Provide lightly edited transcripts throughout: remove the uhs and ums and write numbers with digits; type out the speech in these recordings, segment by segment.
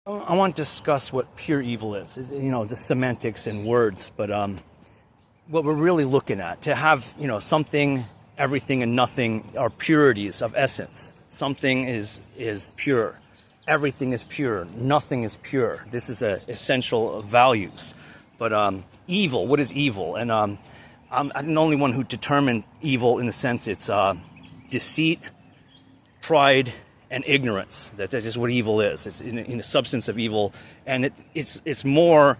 I want to discuss what pure evil is. The semantics and words, but what we're really looking at, to have, something, everything, and nothing are purities of essence. Something is pure. Everything is pure. Nothing is pure. This is a essential of values. But evil, what is evil? And I'm the only one who determined evil in the sense it's deceit, pride, and ignorance. That is what evil is. It's in the substance of evil, and it's more.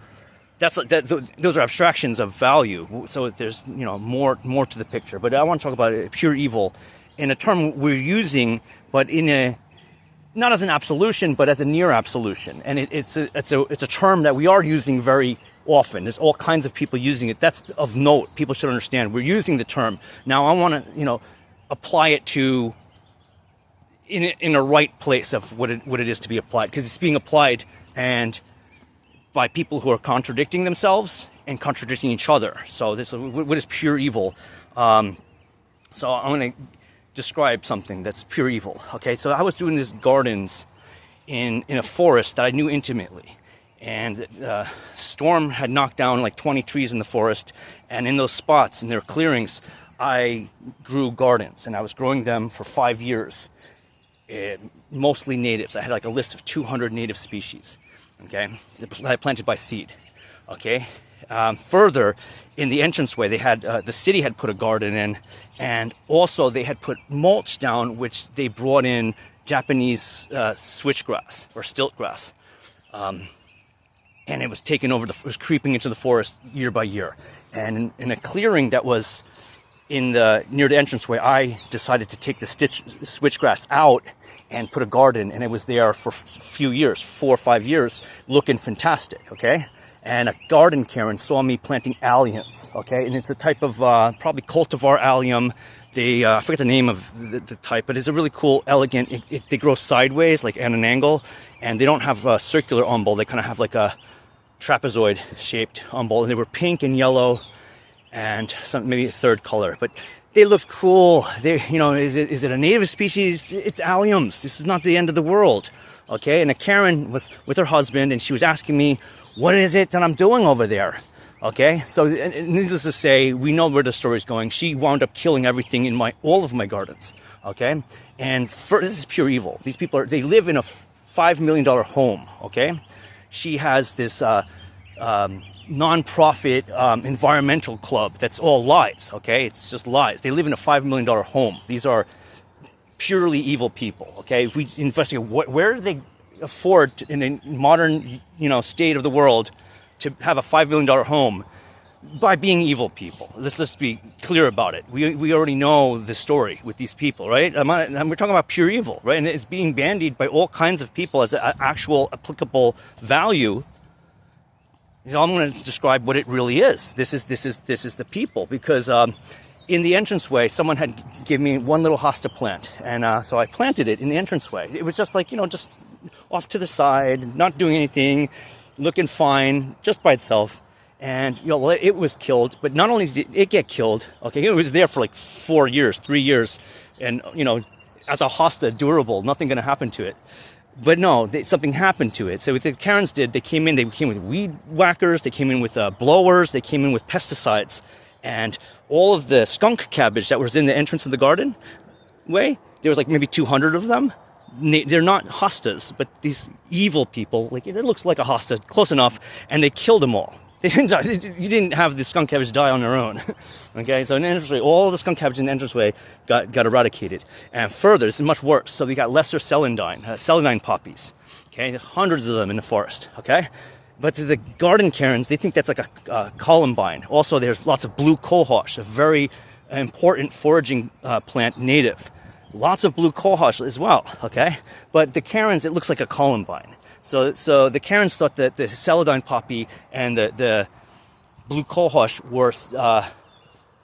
Those are abstractions of value. So there's more to the picture. But I want to talk about pure evil in a term we're using, but not as an absolution, but as a near absolution. And it's a term that we are using very often. There's all kinds of people using it. That's of note. People should understand we're using the term. Now I want to apply it to in a right place of what it is to be applied, because it's being applied and by people who are contradicting themselves and contradicting each other. So what is pure evil? So I'm going to describe something that's pure evil. Okay, so I was doing these gardens in a forest that I knew intimately, and the storm had knocked down like 20 trees in the forest, and in those spots, in their clearings, I grew gardens, and I was growing them for 5 years. Mostly natives. I had like a list of 200 native species, okay, that I planted by seed, okay. Further, in the entranceway, they had the city had put a garden in, and also they had put mulch down, which they brought in Japanese switchgrass or stiltgrass, and it was taking over. It was creeping into the forest year by year, and in a clearing that was near the entranceway, I decided to take the switchgrass out and put a garden, and it was there for a few years, 4 or 5 years, looking fantastic, okay? And a garden Karen saw me planting alliums, okay? And it's a type of probably cultivar allium. I forget the name of the type, but it's a really cool, elegant, they grow sideways, like at an angle, and they don't have a circular umbel. They kind of have like a trapezoid-shaped umbel, and they were pink and yellow, and maybe a third color, but they looked cool. Is it a native species? It's alliums. This is not the end of the world, okay? And a Karen was with her husband, and she was asking me, what is it that I'm doing over there? Okay, so needless to say, we know where the story's going. She wound up killing everything in all of my gardens, okay? And this is pure evil. These people they live in a $5 million home, okay? She has this non-profit environmental club that's all lies, okay? It's just lies. They live in a $5 million home. These are purely evil people, okay? If we investigate where do they afford in a modern, state of the world to have a $5 million home? By being evil people. Let's just be clear about it. We already know the story with these people, right? We're talking about pure evil, right? And it's being bandied by all kinds of people as an actual applicable value. So I'm going to describe what it really is. This is the people, because in the entranceway, someone had given me one little hosta plant, and so I planted it in the entranceway. It was just like, just off to the side, not doing anything, looking fine, just by itself. And it was killed, but not only did it get killed, okay, it was there for like 4 years, 3 years, and as a hosta, durable, nothing going to happen to it. But no, something happened to it. So what the Karens did, they came with weed whackers, they came in with blowers, they came in with pesticides, and all of the skunk cabbage that was in the entrance of the garden way, there was like maybe 200 of them. They're not hostas, but these evil people, like, it looks like a hosta, close enough, and they killed them all. They didn't die. You didn't have the skunk cabbage die on their own. Okay, so in the entranceway, all the skunk cabbage in the entranceway got eradicated. And further, this is much worse. So we got lesser celandine poppies. Okay, hundreds of them in the forest. Okay, but to the garden Karens, they think that's like a columbine. Also, there's lots of blue cohosh, a very important foraging plant, native. Lots of blue cohosh as well. Okay, but the Karens, it looks like a columbine. So the Karens thought that the celandine poppy and the blue cohosh were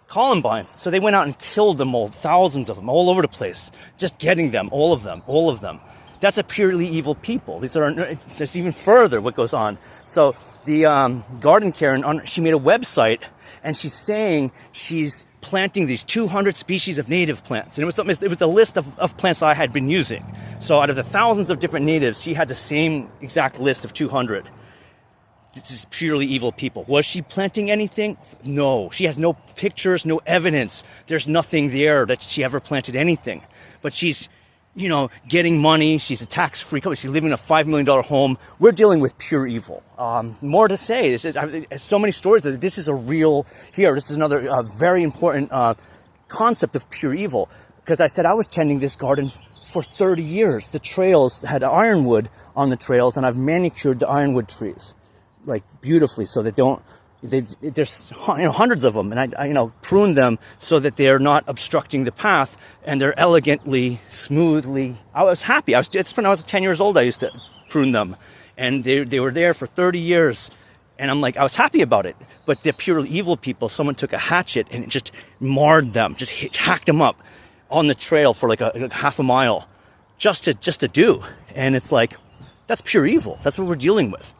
columbines. So they went out and killed them all, thousands of them, all over the place, just getting them, all of them. That's a purely evil people. These are, it's just even further what goes on. So the Garden Karen, she made a website, and she's saying she's planting these 200 species of native plants. And it was a list of plants I had been using. So out of the thousands of different natives, she had the same exact list of 200. This is purely evil people. Was she planting anything? No. She has no pictures, no evidence. There's nothing there that she ever planted anything. But she's, getting money. She's a tax-free company. She's living in a $5 million home. We're dealing with pure evil. More to say. There's so many stories that this is a real, this is another very important concept of pure evil. Because I said I was tending this garden for 30 years. The trails had ironwood on the trails, and I've manicured the ironwood trees like beautifully so that there's hundreds of them, and I prune them so that they're not obstructing the path, and they're elegantly, smoothly. I was happy. It's when I was 10 years old I used to prune them, and they were there for 30 years, and I'm like, I was happy about it. But the purely evil people, someone took a hatchet and just marred them, just hacked them up on the trail for like a half a mile, just to do. And it's like, that's pure evil. That's what we're dealing with.